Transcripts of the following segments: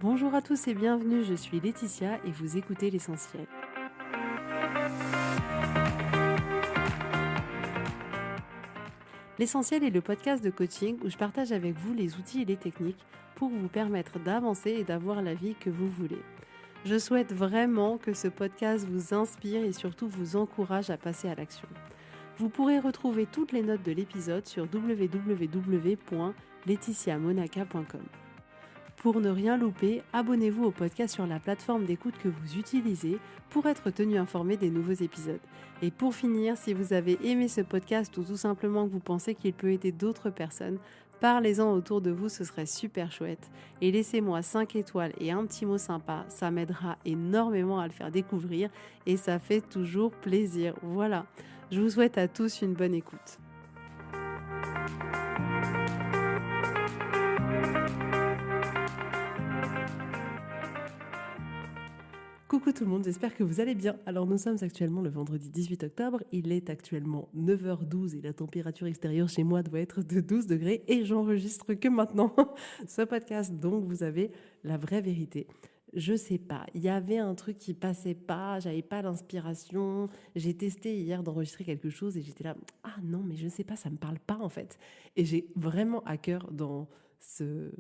Bonjour à tous et bienvenue, je suis Laetitia et vous écoutez l'essentiel. L'essentiel est le podcast de coaching où je partage avec vous les outils et les techniques pour vous permettre d'avancer et d'avoir la vie que vous voulez. Je souhaite vraiment que ce podcast vous inspire et surtout vous encourage à passer à l'action. Vous pourrez retrouver toutes les notes de l'épisode sur www.laetitiamonaca.com. Pour ne rien louper, abonnez-vous au podcast sur la plateforme d'écoute que vous utilisez pour être tenu informé des nouveaux épisodes. Et pour finir, si vous avez aimé ce podcast ou tout simplement que vous pensez qu'il peut aider d'autres personnes, parlez-en autour de vous, ce serait super chouette. Et laissez-moi 5 étoiles et un petit mot sympa, ça m'aidera énormément à le faire découvrir et ça fait toujours plaisir. Voilà, je vous souhaite à tous une bonne écoute. Coucou tout le monde, j'espère que vous allez bien. Alors nous sommes actuellement le vendredi 18 octobre, il est actuellement 9h12 et la température extérieure chez moi doit être de 12 degrés et j'enregistre que maintenant ce podcast, donc vous avez la vraie vérité. Je sais pas, il y avait un truc qui passait pas, j'avais pas l'inspiration, j'ai testé hier d'enregistrer quelque chose et j'étais là, ah non mais je sais pas, ça me parle pas en fait. Et j'ai vraiment à cœur dans ce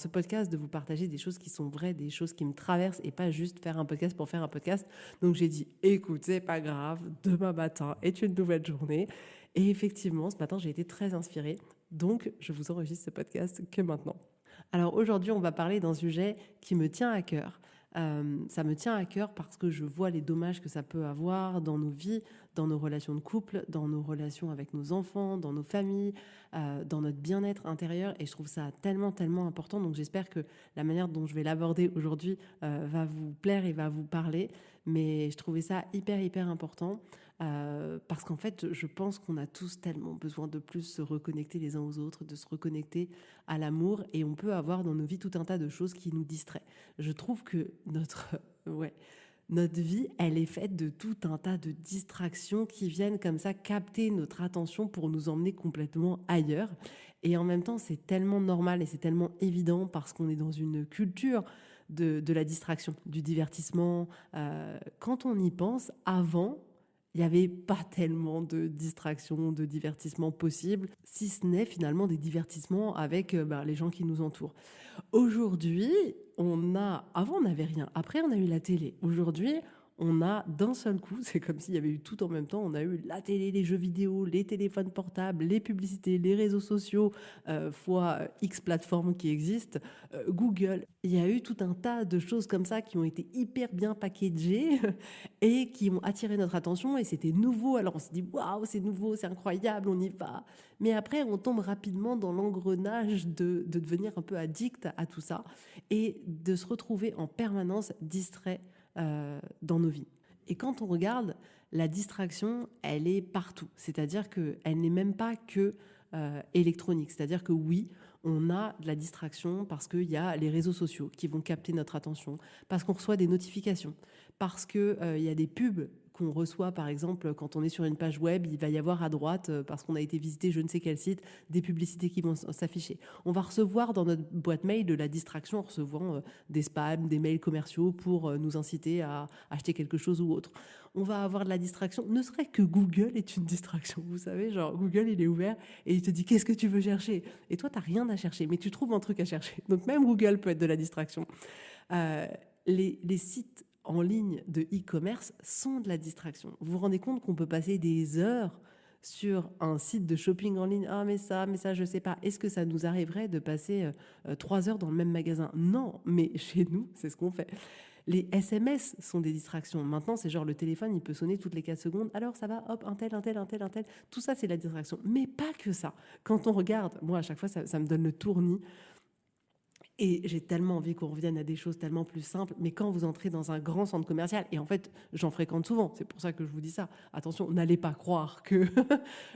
podcast de vous partager des choses qui sont vraies, des choses qui me traversent et pas juste faire un podcast pour faire un podcast. Donc j'ai dit, écoute, c'est pas grave, demain matin est une nouvelle journée. Et effectivement, ce matin, j'ai été très inspirée. Donc je vous enregistre ce podcast que maintenant. Alors aujourd'hui, on va parler d'un sujet qui me tient à cœur. Ça me tient à cœur parce que je vois les dommages que ça peut avoir dans nos vies, dans nos relations de couple, dans nos relations avec nos enfants, dans nos familles, dans notre bien-être intérieur. Et je trouve ça tellement, tellement important. Donc j'espère que la manière dont je vais l'aborder aujourd'hui va vous plaire et va vous parler. Mais je trouvais ça hyper, hyper important. Parce qu'en fait, je pense qu'on a tous tellement besoin de plus se reconnecter les uns aux autres, de se reconnecter à l'amour, et on peut avoir dans nos vies tout un tas de choses qui nous distraient. Je trouve que notre vie, elle est faite de tout un tas de distractions qui viennent comme ça capter notre attention pour nous emmener complètement ailleurs. Et en même temps, c'est tellement normal et c'est tellement évident parce qu'on est dans une culture de la distraction, du divertissement. Quand on y pense, avant, il n'y avait pas tellement de distractions, de divertissements possibles, si ce n'est finalement des divertissements avec les gens qui nous entourent. Aujourd'hui, avant on n'avait rien, après on a eu la télé. Aujourd'hui, on a d'un seul coup, c'est comme s'il y avait eu tout en même temps, on a eu la télé, les jeux vidéo, les téléphones portables, les publicités, les réseaux sociaux, fois X plateformes qui existent, Google. Il y a eu tout un tas de choses comme ça qui ont été hyper bien packagées et qui ont attiré notre attention et c'était nouveau. Alors on se dit waouh, c'est nouveau, c'est incroyable, on y va. Mais après, on tombe rapidement dans l'engrenage de devenir un peu addict à tout ça et de se retrouver en permanence distrait dans nos vies. Et quand on regarde, la distraction, elle est partout. C'est-à-dire qu'elle n'est même pas que électronique. C'est-à-dire que oui, on a de la distraction parce qu'il y a les réseaux sociaux qui vont capter notre attention, parce qu'on reçoit des notifications, parce qu'il y a des pubs qu'on reçoit, par exemple, quand on est sur une page web, il va y avoir à droite, parce qu'on a été visiter je ne sais quel site, des publicités qui vont s'afficher. On va recevoir dans notre boîte mail de la distraction en recevant des spams, des mails commerciaux pour nous inciter à acheter quelque chose ou autre. On va avoir de la distraction, ne serait que Google est une distraction, vous savez, genre Google il est ouvert et il te dit qu'est-ce que tu veux chercher ? Et toi, tu n'as rien à chercher, mais tu trouves un truc à chercher. Donc même Google peut être de la distraction. Les sites en ligne de e-commerce sont de la distraction. Vous vous rendez compte qu'on peut passer des heures sur un site de shopping en ligne. Ah, mais ça, je sais pas. Est-ce que ça nous arriverait de passer 3 heures dans le même magasin ? Non, mais chez nous, c'est ce qu'on fait. Les SMS sont des distractions. Maintenant, c'est genre le téléphone, il peut sonner toutes les 4 secondes. Alors, ça va, hop, un tel, un tel, un tel, un tel. Tout ça, c'est de la distraction. Mais pas que ça. Quand on regarde, moi, à chaque fois, ça me donne le tournis. Et j'ai tellement envie qu'on revienne à des choses tellement plus simples. Mais quand vous entrez dans un grand centre commercial, et en fait, j'en fréquente souvent, c'est pour ça que je vous dis ça. Attention, n'allez pas croire que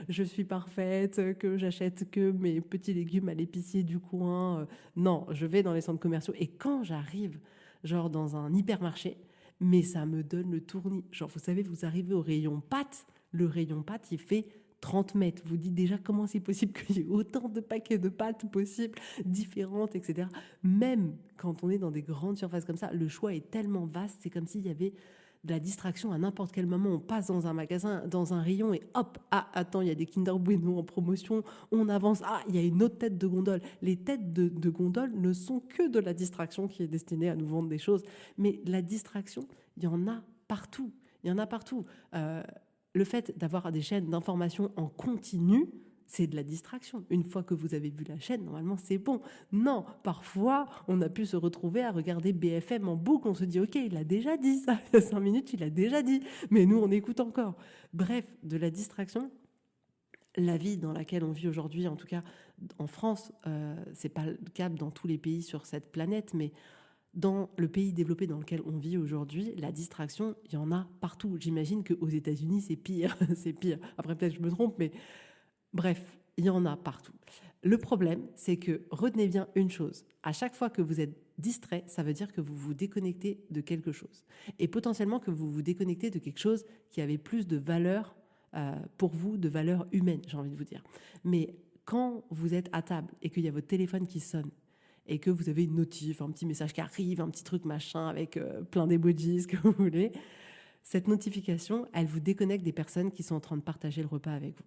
je suis parfaite, que j'achète que mes petits légumes à l'épicier du coin. Non, je vais dans les centres commerciaux. Et quand j'arrive, genre dans un hypermarché, mais ça me donne le tournis. Genre, vous savez, vous arrivez au rayon pâtes, le rayon pâtes, il fait 30 mètres. Vous dites déjà comment c'est possible qu'il y ait autant de paquets de pâtes possibles, différentes, etc. Même quand on est dans des grandes surfaces comme ça, le choix est tellement vaste, c'est comme s'il y avait de la distraction à n'importe quel moment. On passe dans un magasin, dans un rayon et hop, ah, attends, il y a des Kinder Bueno en promotion, on avance, ah, il y a une autre tête de gondole. Les têtes de gondole ne sont que de la distraction qui est destinée à nous vendre des choses. Mais la distraction, il y en a partout. Il y en a partout. Le fait d'avoir des chaînes d'information en continu, c'est de la distraction. Une fois que vous avez vu la chaîne, normalement, c'est bon. Non, parfois, on a pu se retrouver à regarder BFM en boucle. On se dit, OK, il a déjà dit ça. Il y a 5 minutes, il a déjà dit. Mais nous, on écoute encore. Bref, de la distraction. La vie dans laquelle on vit aujourd'hui, en tout cas en France, c'est pas le cas dans tous les pays sur cette planète, mais dans le pays développé dans lequel on vit aujourd'hui, la distraction, il y en a partout. J'imagine qu'aux États-Unis, c'est pire. C'est pire. Après, peut-être que je me trompe, mais bref, il y en a partout. Le problème, c'est que retenez bien une chose. À chaque fois que vous êtes distrait, ça veut dire que vous vous déconnectez de quelque chose. Et potentiellement que vous vous déconnectez de quelque chose qui avait plus de valeur pour vous, de valeur humaine, j'ai envie de vous dire. Mais quand vous êtes à table et qu'il y a votre téléphone qui sonne, et que vous avez une notif, un petit message qui arrive, un petit truc machin avec plein d'emojis, ce que vous voulez, cette notification, elle vous déconnecte des personnes qui sont en train de partager le repas avec vous.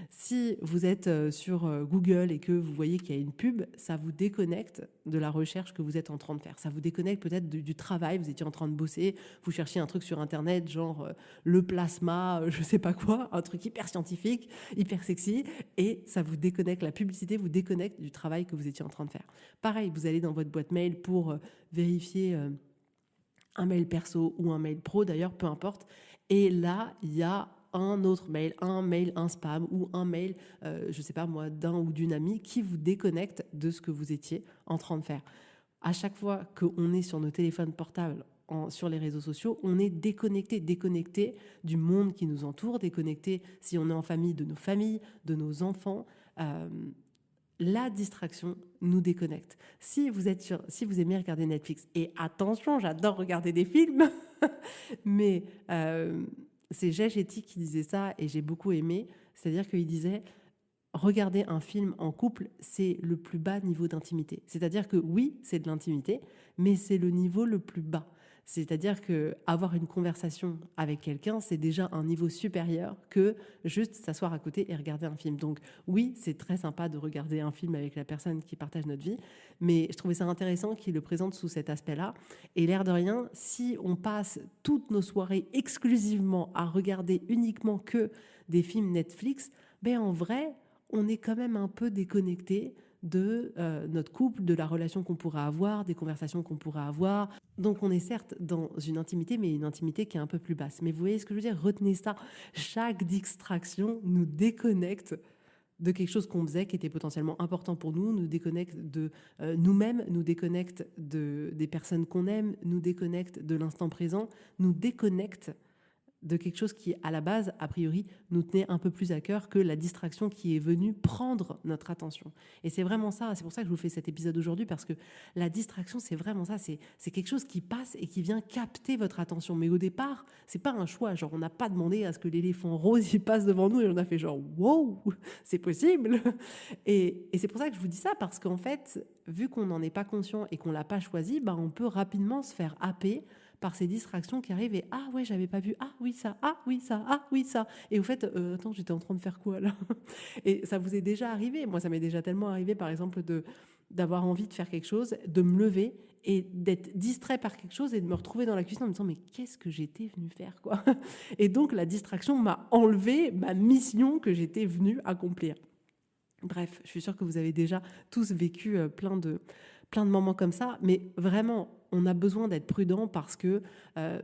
Si vous êtes sur Google et que vous voyez qu'il y a une pub, ça vous déconnecte de la recherche que vous êtes en train de faire. Ça vous déconnecte peut-être du travail, vous étiez en train de bosser, vous cherchiez un truc sur Internet, genre le plasma, je sais pas quoi, un truc hyper scientifique, hyper sexy, et ça vous déconnecte, la publicité vous déconnecte du travail que vous étiez en train de faire. Pareil, vous allez dans votre boîte mail pour vérifier un mail perso ou un mail pro, d'ailleurs, peu importe, et là, il y a un autre mail, un spam ou un mail, je sais pas moi, d'un ou d'une amie qui vous déconnecte de ce que vous étiez en train de faire. À chaque fois qu'on est sur nos téléphones portables, sur les réseaux sociaux, on est déconnecté du monde qui nous entoure, déconnecté si on est en famille, de nos familles, de nos enfants. La distraction nous déconnecte. Si vous aimez regarder Netflix, et attention, j'adore regarder des films, mais c'est Jay Shetty qui disait ça et j'ai beaucoup aimé. C'est-à-dire qu'il disait regarder un film en couple, c'est le plus bas niveau d'intimité. C'est-à-dire que oui, c'est de l'intimité, mais c'est le niveau le plus bas. C'est-à-dire que avoir une conversation avec quelqu'un, c'est déjà un niveau supérieur que juste s'asseoir à côté et regarder un film. Donc oui, c'est très sympa de regarder un film avec la personne qui partage notre vie, mais je trouvais ça intéressant qu'il le présente sous cet aspect-là. Et l'air de rien, si on passe toutes nos soirées exclusivement à regarder uniquement que des films Netflix, ben en vrai, on est quand même un peu déconnecté de notre couple, de la relation qu'on pourrait avoir, des conversations qu'on pourrait avoir. Donc on est certes dans une intimité, mais une intimité qui est un peu plus basse. Mais vous voyez ce que je veux dire? Retenez ça. Chaque distraction nous déconnecte de quelque chose qu'on faisait qui était potentiellement important pour nous, nous déconnecte de nous-mêmes, nous déconnecte des personnes qu'on aime, nous déconnecte de l'instant présent, nous déconnecte de quelque chose qui, à la base, a priori, nous tenait un peu plus à cœur que la distraction qui est venue prendre notre attention. Et c'est vraiment ça, c'est pour ça que je vous fais cet épisode aujourd'hui, parce que la distraction, c'est vraiment ça, c'est quelque chose qui passe et qui vient capter votre attention. Mais au départ, c'est pas un choix, genre on n'a pas demandé à ce que l'éléphant rose il passe devant nous et on a fait genre « wow, c'est possible !» Et c'est pour ça que je vous dis ça, parce qu'en fait, vu qu'on n'en est pas conscient et qu'on l'a pas choisi, bah, on peut rapidement se faire happer par ces distractions qui arrivent et ah ouais, j'avais pas vu, ah oui ça, ah oui ça, ah oui ça. Et au fait, attends, j'étais en train de faire quoi là? Et ça vous est déjà arrivé? Moi, ça m'est déjà tellement arrivé, par exemple, d'avoir envie de faire quelque chose, de me lever et d'être distrait par quelque chose et de me retrouver dans la cuisine en me disant mais qu'est-ce que j'étais venue faire quoi? Et donc la distraction m'a enlevé ma mission que j'étais venue accomplir. Bref, je suis sûre que vous avez déjà tous vécu plein de moments comme ça, mais vraiment, on a besoin d'être prudent parce que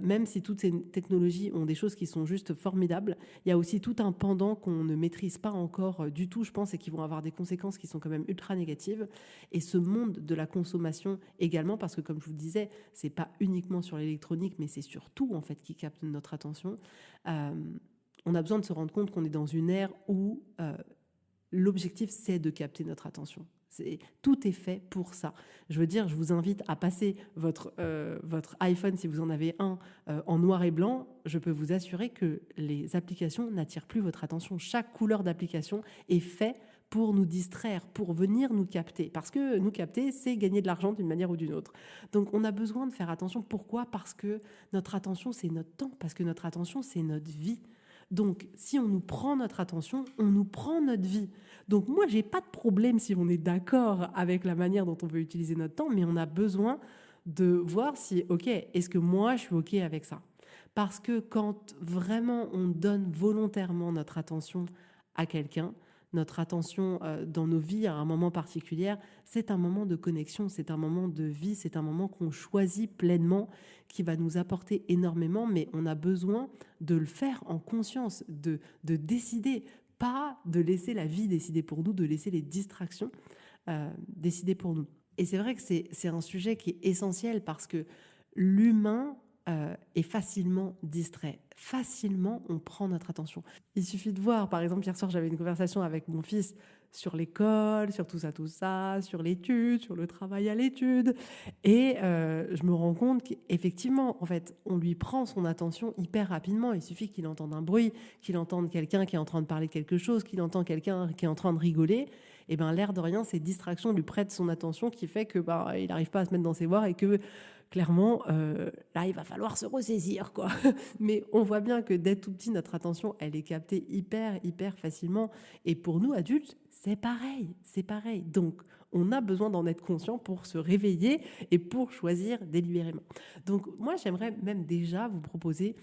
même si toutes ces technologies ont des choses qui sont juste formidables, il y a aussi tout un pendant qu'on ne maîtrise pas encore du tout, je pense, et qui vont avoir des conséquences qui sont quand même ultra négatives. Et ce monde de la consommation également, parce que comme je vous disais, c'est pas uniquement sur l'électronique, mais c'est surtout en fait qui capte notre attention. On a besoin de se rendre compte qu'on est dans une ère où l'objectif, c'est de capter notre attention. Tout est fait pour ça. Je veux dire, je vous invite à passer votre iPhone, si vous en avez un, en noir et blanc. Je peux vous assurer que les applications n'attirent plus votre attention. Chaque couleur d'application est faite pour nous distraire, pour venir nous capter. Parce que nous capter, c'est gagner de l'argent d'une manière ou d'une autre. Donc on a besoin de faire attention. Pourquoi ? Parce que notre attention, c'est notre temps. Parce que notre attention, c'est notre vie. Donc, si on nous prend notre attention, on nous prend notre vie. Donc, moi, j'ai pas de problème si on est d'accord avec la manière dont on veut utiliser notre temps, mais on a besoin de voir si, ok, est-ce que moi, je suis ok avec ça ? Parce que quand vraiment on donne volontairement notre attention à quelqu'un, notre attention dans nos vies à un moment particulier, c'est un moment de connexion, c'est un moment de vie, c'est un moment qu'on choisit pleinement, qui va nous apporter énormément, mais on a besoin de le faire en conscience, de décider, pas de laisser la vie décider pour nous, de laisser les distractions décider pour nous. Et c'est vrai que c'est un sujet qui est essentiel parce que l'humain est facilement distrait. Facilement, on prend notre attention. Il suffit de voir, par exemple, hier soir, j'avais une conversation avec mon fils sur l'école, sur tout ça, sur l'étude, sur le travail à l'étude. Et je me rends compte qu'effectivement, en fait, on lui prend son attention hyper rapidement. Il suffit qu'il entende un bruit, qu'il entende quelqu'un qui est en train de parler de quelque chose, qu'il entende quelqu'un qui est en train de rigoler. Et bien, l'air de rien, ces distractions lui prêtent son attention qui fait que il n'arrive pas à se mettre dans ses voies et que clairement, là, il va falloir se ressaisir, quoi. Mais on voit bien que dès tout petit, notre attention, elle est captée hyper facilement. Et pour nous, adultes, c'est pareil. Donc, on a besoin d'en être conscient pour se réveiller et pour choisir délibérément. Donc, moi, j'aimerais même déjà vous proposer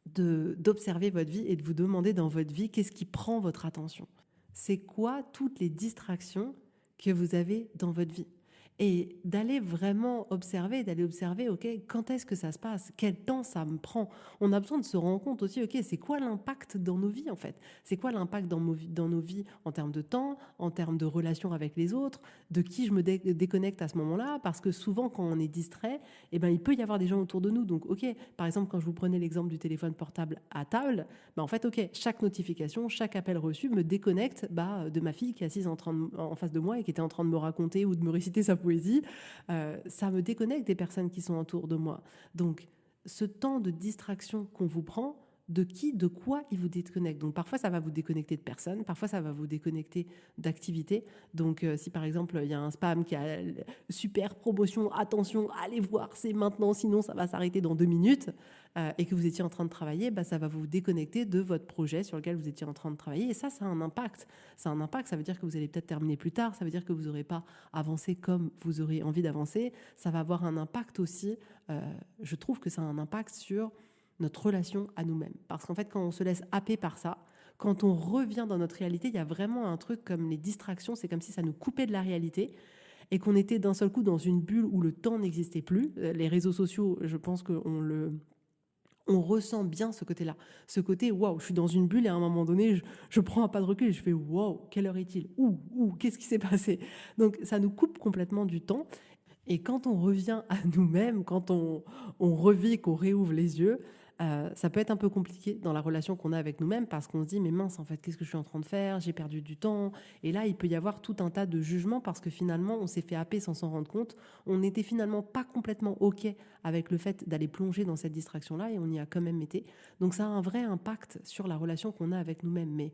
d'observer votre vie et de vous demander dans votre vie qu'est-ce qui prend votre attention. C'est quoi toutes les distractions que vous avez dans votre vie ? Et d'aller vraiment observer, ok, quand est-ce que ça se passe ? Quel temps ça me prend ? On a besoin de se rendre compte aussi, ok, c'est quoi l'impact dans nos vies en fait ? C'est quoi l'impact dans nos vies en termes de temps, en termes de relations avec les autres, de qui je me déconnecte à ce moment-là ? Parce que souvent, quand on est distrait, il peut y avoir des gens autour de nous. Donc, ok, par exemple, quand je vous prenais l'exemple du téléphone portable à table, en fait, ok, chaque notification, chaque appel reçu me déconnecte de ma fille qui est assise en face de moi et qui était en train de me raconter ou de me réciter sa poésie. Ça me déconnecte des personnes qui sont autour de moi. Donc, ce temps de distraction qu'on vous prend, de quoi il vous déconnecte. Donc, parfois, ça va vous déconnecter de personnes, parfois, ça va vous déconnecter d'activités. Donc, si par exemple, il y a un spam qui a super promotion, attention, allez voir, c'est maintenant, sinon ça va s'arrêter dans 2 minutes, et que vous étiez en train de travailler, ça va vous déconnecter de votre projet sur lequel vous étiez en train de travailler. Et ça a un impact. Ça a un impact, ça veut dire que vous allez peut-être terminer plus tard, ça veut dire que vous n'aurez pas avancé comme vous aurez envie d'avancer. Ça va avoir un impact aussi, je trouve que ça a un impact sur notre relation à nous-mêmes. Parce qu'en fait, quand on se laisse happer par ça, quand on revient dans notre réalité, il y a vraiment un truc comme les distractions, c'est comme si ça nous coupait de la réalité et qu'on était d'un seul coup dans une bulle où le temps n'existait plus. Les réseaux sociaux, je pense on ressent bien ce côté-là. Ce côté, waouh, je suis dans une bulle et à un moment donné, je prends un pas de recul et je fais, waouh, quelle heure est-il ? Qu'est-ce qui s'est passé ? Donc, ça nous coupe complètement du temps. Et quand on revient à nous-mêmes, quand on revit, qu'on réouvre les yeux, ça peut être un peu compliqué dans la relation qu'on a avec nous-mêmes parce qu'on se dit mais mince en fait qu'est-ce que je suis en train de faire, j'ai perdu du temps, et là il peut y avoir tout un tas de jugements parce que finalement on s'est fait happer sans s'en rendre compte, on n'était finalement pas complètement ok avec le fait d'aller plonger dans cette distraction-là et on y a quand même été. Donc ça a un vrai impact sur la relation qu'on a avec nous-mêmes. Mais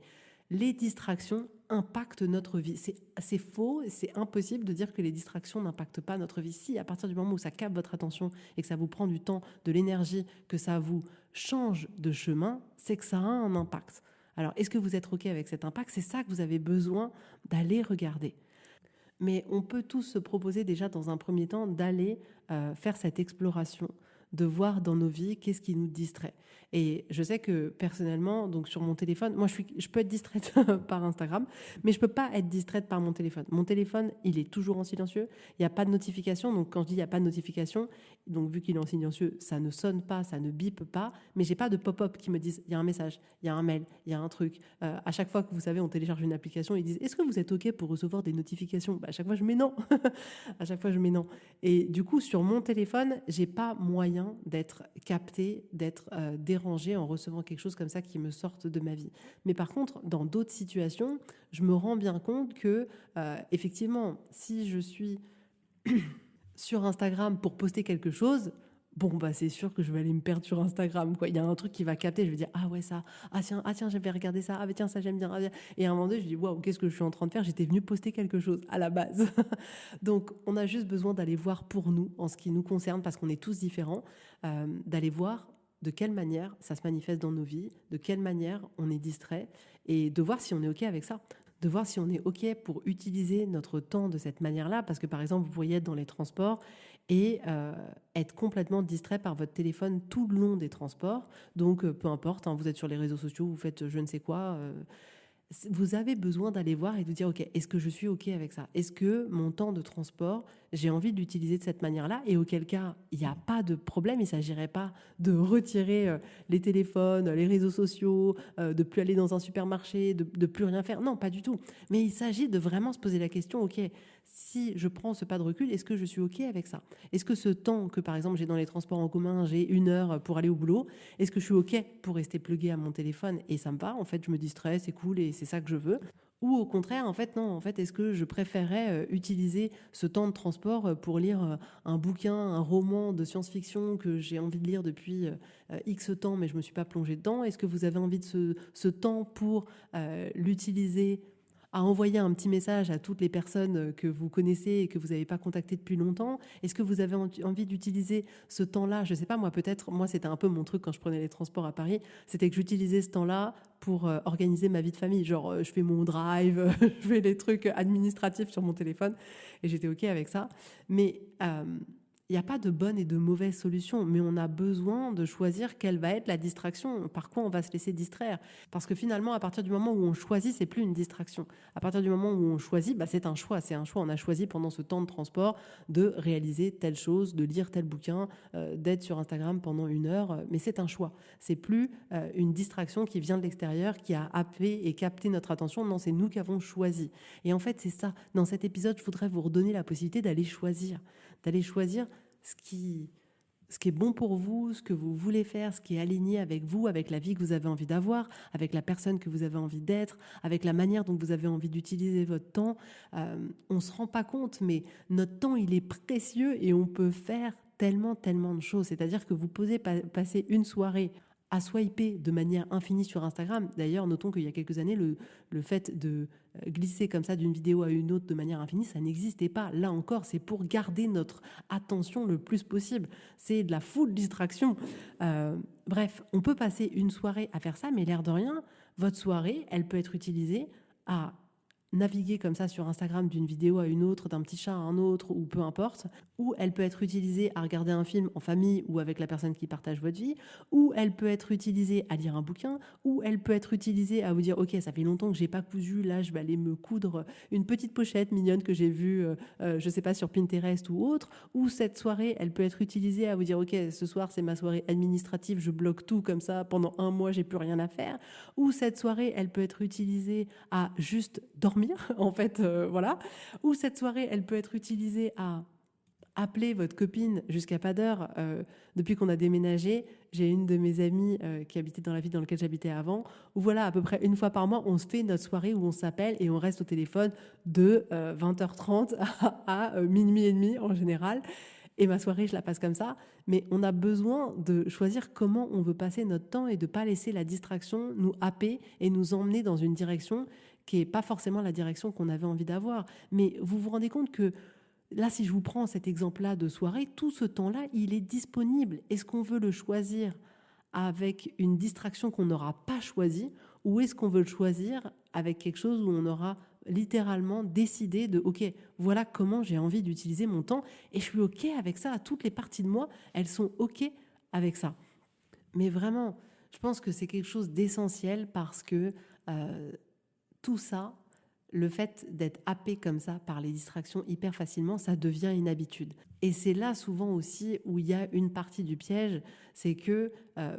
les distractions impactent notre vie. C'est faux, c'est impossible de dire que les distractions n'impactent pas notre vie. Si, à partir du moment où ça capte votre attention et que ça vous prend du temps, de l'énergie, que ça vous change de chemin, c'est que ça a un impact. Alors, est-ce que vous êtes OK avec cet impact ? C'est ça que vous avez besoin d'aller regarder. Mais on peut tous se proposer déjà dans un premier temps d'aller faire cette exploration, de voir dans nos vies qu'est-ce qui nous distrait. Et je sais que personnellement, donc sur mon téléphone, moi je peux être distraite par Instagram, mais je peux pas être distraite par mon téléphone. Mon téléphone, il est toujours en silencieux, il n'y a pas de notification. Donc quand je dis il n'y a pas de notification, Donc, vu qu'il est en silencieux, ça ne sonne pas, ça ne bip pas, mais j'ai pas de pop-up qui me disent il y a un message, il y a un mail, il y a un truc. À chaque fois que vous savez, on télécharge une application, ils disent est-ce que vous êtes OK pour recevoir des notifications? À chaque fois, je mets non. À chaque fois, je mets non. Et du coup, sur mon téléphone, j'ai pas moyen d'être capté, d'être dérangé en recevant quelque chose comme ça qui me sorte de ma vie. Mais par contre, dans d'autres situations, je me rends bien compte que, effectivement, si je suis sur Instagram pour poster quelque chose, bon, bah, c'est sûr que je vais aller me perdre sur Instagram, quoi. Il y a un truc qui va capter, je vais dire, ah ouais, ça, ah tiens, j'avais regardé ça, ah mais tiens, ça j'aime bien. Ah, bien. Et à un moment donné, je dis, waouh, qu'est-ce que je suis en train de faire? J'étais venue poster quelque chose à la base. Donc, on a juste besoin d'aller voir pour nous, en ce qui nous concerne, parce qu'on est tous différents, d'aller voir de quelle manière ça se manifeste dans nos vies, de quelle manière on est distrait, et de voir si on est OK avec ça, de voir si on est OK pour utiliser notre temps de cette manière-là, parce que par exemple, vous pourriez être dans les transports et être complètement distrait par votre téléphone tout le long des transports. Donc, peu importe, hein, vous êtes sur les réseaux sociaux, vous faites je ne sais quoi, vous avez besoin d'aller voir et de dire, OK, est-ce que je suis OK avec ça? Est-ce que mon temps de transport, j'ai envie de l'utiliser de cette manière-là? Et auquel cas, il n'y a pas de problème. Il ne s'agirait pas de retirer les téléphones, les réseaux sociaux, de plus aller dans un supermarché, de plus rien faire. Non, pas du tout. Mais il s'agit de vraiment se poser la question, OK, si je prends ce pas de recul, est-ce que je suis OK avec ça? Est-ce que ce temps que, par exemple, j'ai dans les transports en commun, j'ai 1 heure pour aller au boulot, est-ce que je suis OK pour rester plugué à mon téléphone et ça me va? En fait, je me distrais, c'est cool et c'est ça que je veux. Ou au contraire, en fait, non, en fait, est-ce que je préférais utiliser ce temps de transport pour lire un bouquin, un roman de science-fiction que j'ai envie de lire depuis X temps, mais je ne me suis pas plongée dedans? Est-ce que vous avez envie de ce temps pour l'utiliser à envoyer un petit message à toutes les personnes que vous connaissez et que vous n'avez pas contactées depuis longtemps? Est-ce que vous avez envie d'utiliser ce temps-là? Je ne sais pas, moi peut-être, moi c'était un peu mon truc quand je prenais les transports à Paris, c'était que j'utilisais ce temps-là pour organiser ma vie de famille. Genre, je fais mon drive, je fais les trucs administratifs sur mon téléphone et j'étais OK avec ça. Mais il n'y a pas de bonne et de mauvaise solution, mais on a besoin de choisir quelle va être la distraction, par quoi on va se laisser distraire. Parce que finalement, à partir du moment où on choisit, c'est plus une distraction. À partir du moment où on choisit, bah, c'est un choix. C'est un choix. On a choisi pendant ce temps de transport de réaliser telle chose, de lire tel bouquin, d'être sur Instagram pendant 1 heure. Mais c'est un choix. C'est plus une distraction qui vient de l'extérieur, qui a happé et capté notre attention. Non, c'est nous qui avons choisi. Et en fait, c'est ça. Dans cet épisode, je voudrais vous redonner la possibilité d'aller choisir. D'aller choisir ce qui est bon pour vous, ce que vous voulez faire, ce qui est aligné avec vous, avec la vie que vous avez envie d'avoir, avec la personne que vous avez envie d'être, avec la manière dont vous avez envie d'utiliser votre temps. On ne se rend pas compte, mais notre temps, il est précieux et on peut faire tellement, tellement de choses. C'est-à-dire que vous posez passer une soirée à swiper de manière infinie sur Instagram. D'ailleurs, notons qu'il y a quelques années, le fait de glisser comme ça d'une vidéo à une autre de manière infinie, ça n'existait pas. Là encore, c'est pour garder notre attention le plus possible. C'est de la full distraction. Bref, on peut passer une soirée à faire ça, mais l'air de rien, votre soirée, elle peut être utilisée à naviguer comme ça sur Instagram d'une vidéo à une autre, d'un petit chat à un autre, ou peu importe, ou elle peut être utilisée à regarder un film en famille ou avec la personne qui partage votre vie, ou elle peut être utilisée à lire un bouquin, ou elle peut être utilisée à vous dire ok, ça fait longtemps que j'ai pas cousu, là je vais aller me coudre une petite pochette mignonne que j'ai vue je sais pas sur Pinterest ou autre, ou cette soirée elle peut être utilisée à vous dire ok, ce soir c'est ma soirée administrative, je bloque tout comme ça pendant 1 mois, j'ai plus rien à faire, ou cette soirée elle peut être utilisée à juste dormir en fait, voilà, ou cette soirée elle peut être utilisée à appeler votre copine jusqu'à pas d'heure. Depuis qu'on a déménagé, j'ai une de mes amies qui habitait dans la ville dans laquelle j'habitais avant, où voilà, à peu près 1 fois par mois, on se fait notre soirée où on s'appelle et on reste au téléphone de 20h30 à minuit et demi en général. Et ma soirée, je la passe comme ça. Mais on a besoin de choisir comment on veut passer notre temps et de ne pas laisser la distraction nous happer et nous emmener dans une direction qui n'est pas forcément la direction qu'on avait envie d'avoir. Mais vous vous rendez compte que là, si je vous prends cet exemple-là de soirée, tout ce temps-là, il est disponible. Est-ce qu'on veut le choisir avec une distraction qu'on n'aura pas choisie, ou est-ce qu'on veut le choisir avec quelque chose où on aura littéralement décidé de ok, voilà comment j'ai envie d'utiliser mon temps et je suis ok avec ça, à toutes les parties de moi, elles sont ok avec ça. Mais vraiment, je pense que c'est quelque chose d'essentiel parce que tout ça, le fait d'être happé comme ça par les distractions hyper facilement, ça devient une habitude. Et c'est là souvent aussi où il y a une partie du piège, c'est que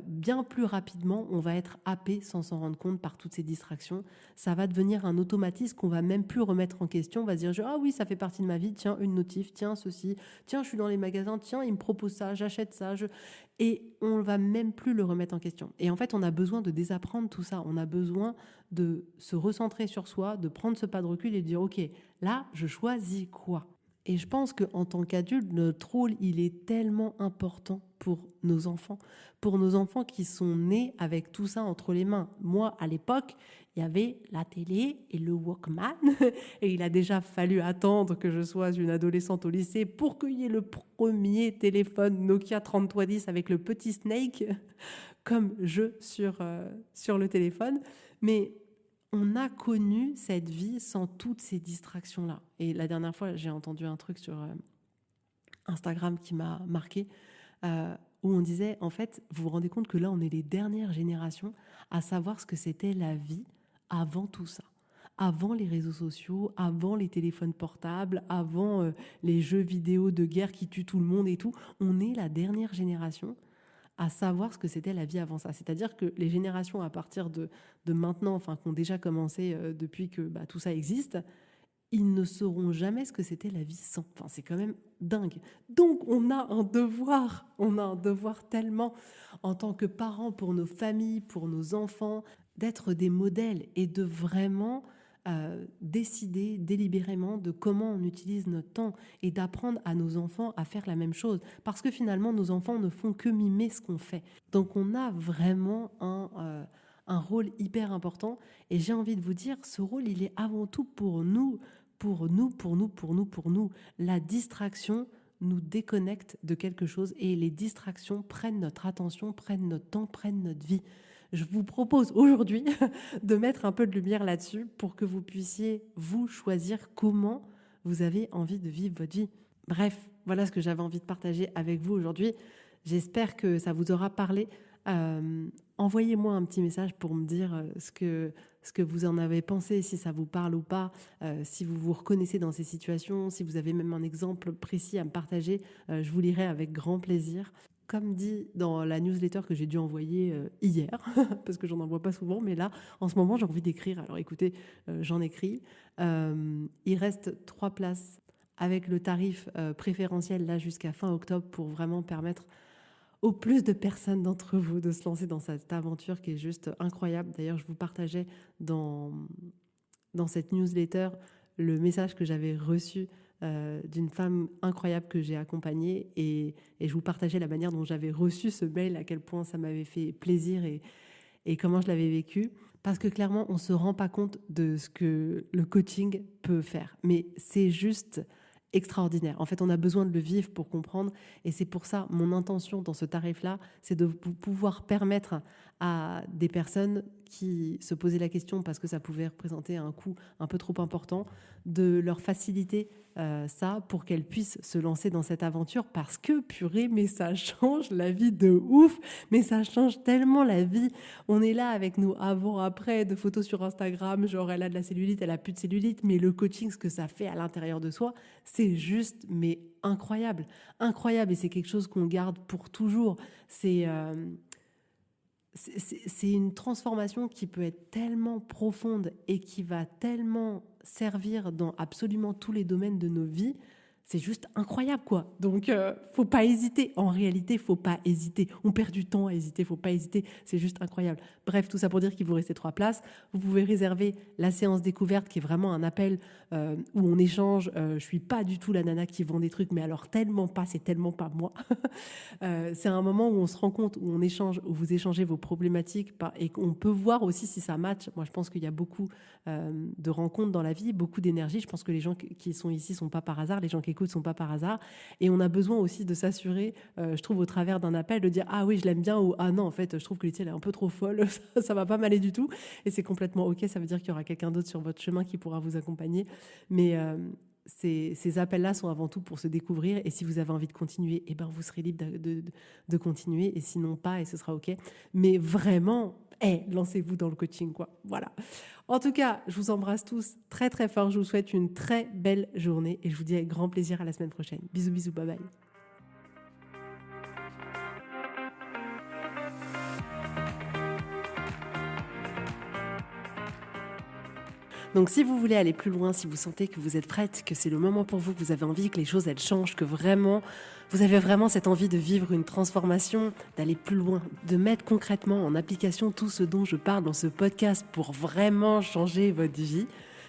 bien plus rapidement, on va être happé sans s'en rendre compte par toutes ces distractions. Ça va devenir un automatisme qu'on va même plus remettre en question. On va se dire, ah oui, ça fait partie de ma vie, tiens, une notif, tiens, ceci, tiens, je suis dans les magasins, tiens, ils me proposent ça, j'achète ça. Et on ne va même plus le remettre en question. Et en fait, on a besoin de désapprendre tout ça. On a besoin de se recentrer sur soi, de prendre ce pas de recul et de dire, OK, là, je choisis quoi? Et je pense qu'en tant qu'adulte, notre rôle, il est tellement important pour nos enfants qui sont nés avec tout ça entre les mains. Moi, à l'époque, il y avait la télé et le Walkman, et il a déjà fallu attendre que je sois une adolescente au lycée pour qu'il y ait le premier téléphone Nokia 3310 avec le petit Snake comme jeu sur le téléphone. Mais on a connu cette vie sans toutes ces distractions-là. Et la dernière fois, j'ai entendu un truc sur Instagram qui m'a marqué, où on disait, en fait, vous vous rendez compte que là, on est les dernières générations à savoir ce que c'était la vie avant tout ça. Avant les réseaux sociaux, avant les téléphones portables, avant les jeux vidéo de guerre qui tuent tout le monde et tout. On est la dernière génération à savoir ce que c'était la vie avant ça. C'est-à-dire que les générations à partir de maintenant, enfin, qui ont déjà commencé depuis que tout ça existe, ils ne sauront jamais ce que c'était la vie sans. Enfin, c'est quand même dingue. Donc, on a un devoir tellement en tant que parents pour nos familles, pour nos enfants, d'être des modèles et de vraiment décider délibérément de comment on utilise notre temps et d'apprendre à nos enfants à faire la même chose. Parce que finalement, nos enfants ne font que mimer ce qu'on fait. Donc, on a vraiment un rôle hyper important. Et j'ai envie de vous dire, ce rôle, il est avant tout pour nous, pour nous, pour nous, pour nous, pour nous. La distraction nous déconnecte de quelque chose et les distractions prennent notre attention, prennent notre temps, prennent notre vie. Je vous propose aujourd'hui de mettre un peu de lumière là-dessus pour que vous puissiez, vous, choisir comment vous avez envie de vivre votre vie. Bref, voilà ce que j'avais envie de partager avec vous aujourd'hui. J'espère que ça vous aura parlé. Envoyez-moi un petit message pour me dire ce que vous en avez pensé, si ça vous parle ou pas, si vous vous reconnaissez dans ces situations, si vous avez même un exemple précis à me partager, je vous lirai avec grand plaisir. Comme dit dans la newsletter que j'ai dû envoyer hier, parce que j'en envoie pas souvent, mais là, en ce moment, j'ai envie d'écrire. Alors écoutez, j'en écris. Il reste 3 places avec le tarif préférentiel là jusqu'à fin octobre pour vraiment permettre au plus de personnes d'entre vous de se lancer dans cette aventure qui est juste incroyable. D'ailleurs, je vous partageais dans cette newsletter le message que j'avais reçu d'une femme incroyable que j'ai accompagnée et je vous partageais la manière dont j'avais reçu ce mail, à quel point ça m'avait fait plaisir et comment je l'avais vécu. Parce que clairement, on ne se rend pas compte de ce que le coaching peut faire. Mais c'est juste extraordinaire. En fait, on a besoin de le vivre pour comprendre. Et c'est pour ça, mon intention dans ce tarif-là, c'est de pouvoir permettre à des personnes qui se posaient la question parce que ça pouvait représenter un coût un peu trop important, de leur faciliter ça pour qu'elles puissent se lancer dans cette aventure parce que, purée, mais ça change la vie de ouf, mais ça change tellement la vie. On est là avec nos avant-après de photos sur Instagram, genre elle a de la cellulite, elle a plus de cellulite, mais le coaching, ce que ça fait à l'intérieur de soi, c'est juste, mais incroyable, incroyable, et c'est quelque chose qu'on garde pour toujours. C'est une transformation qui peut être tellement profonde et qui va tellement servir dans absolument tous les domaines de nos vies. C'est juste incroyable, quoi. Donc, faut pas hésiter. En réalité, faut pas hésiter. On perd du temps à hésiter, faut pas hésiter. C'est juste incroyable. Bref, tout ça pour dire qu'il vous restait 3 places. Vous pouvez réserver la séance découverte, qui est vraiment un appel où on échange. Je suis pas du tout la nana qui vend des trucs, mais alors tellement pas, c'est tellement pas moi. C'est un moment où on se rend compte, où on échange, où vous échangez vos problématiques et qu'on peut voir aussi si ça match. Moi, je pense qu'il y a beaucoup de rencontres dans la vie, beaucoup d'énergie. Je pense que les gens qui sont ici sont pas par hasard, les gens qui écoutent sont pas par hasard. Et on a besoin aussi de s'assurer, je trouve, au travers d'un appel, de dire ah oui, je l'aime bien ou ah non, en fait, je trouve que Laetitia elle est un peu trop folle, ça va pas m'aller du tout. Et c'est complètement ok. Ça veut dire qu'il y aura quelqu'un d'autre sur votre chemin qui pourra vous accompagner. Mais ces appels-là sont avant tout pour se découvrir. Et si vous avez envie de continuer, eh ben, vous serez libre de continuer. Et sinon pas, et ce sera OK. Mais vraiment, lancez-vous dans le coaching, quoi. Voilà. En tout cas, je vous embrasse tous très, très fort. Je vous souhaite une très belle journée. Et je vous dis avec grand plaisir à la semaine prochaine. Bisous, bisous, bye bye. Donc si vous voulez aller plus loin, si vous sentez que vous êtes prête, que c'est le moment pour vous, que vous avez envie que les choses elles changent, que vraiment vous avez vraiment cette envie de vivre une transformation, d'aller plus loin, de mettre concrètement en application tout ce dont je parle dans ce podcast pour vraiment changer votre vie.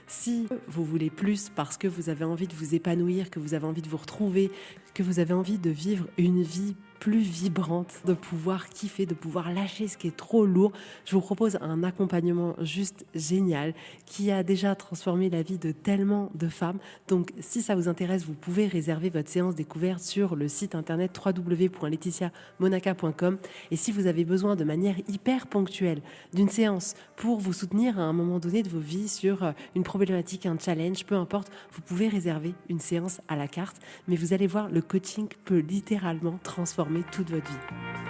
Si vous voulez plus parce que vous avez envie de vous épanouir, que vous avez envie de vous retrouver, que vous avez envie de vivre une vie plus vibrante, de pouvoir kiffer, de pouvoir lâcher ce qui est trop lourd, je vous propose un accompagnement juste génial qui a déjà transformé la vie de tellement de femmes. Donc si ça vous intéresse, vous pouvez réserver votre séance découverte sur le site internet www.laetitiamonaca.com. Et si vous avez besoin de manière hyper ponctuelle d'une séance pour vous soutenir à un moment donné de vos vies sur une problématique, un challenge, peu importe, vous pouvez réserver une séance à la carte. Mais vous allez voir, le coaching peut littéralement transformer toute votre vie.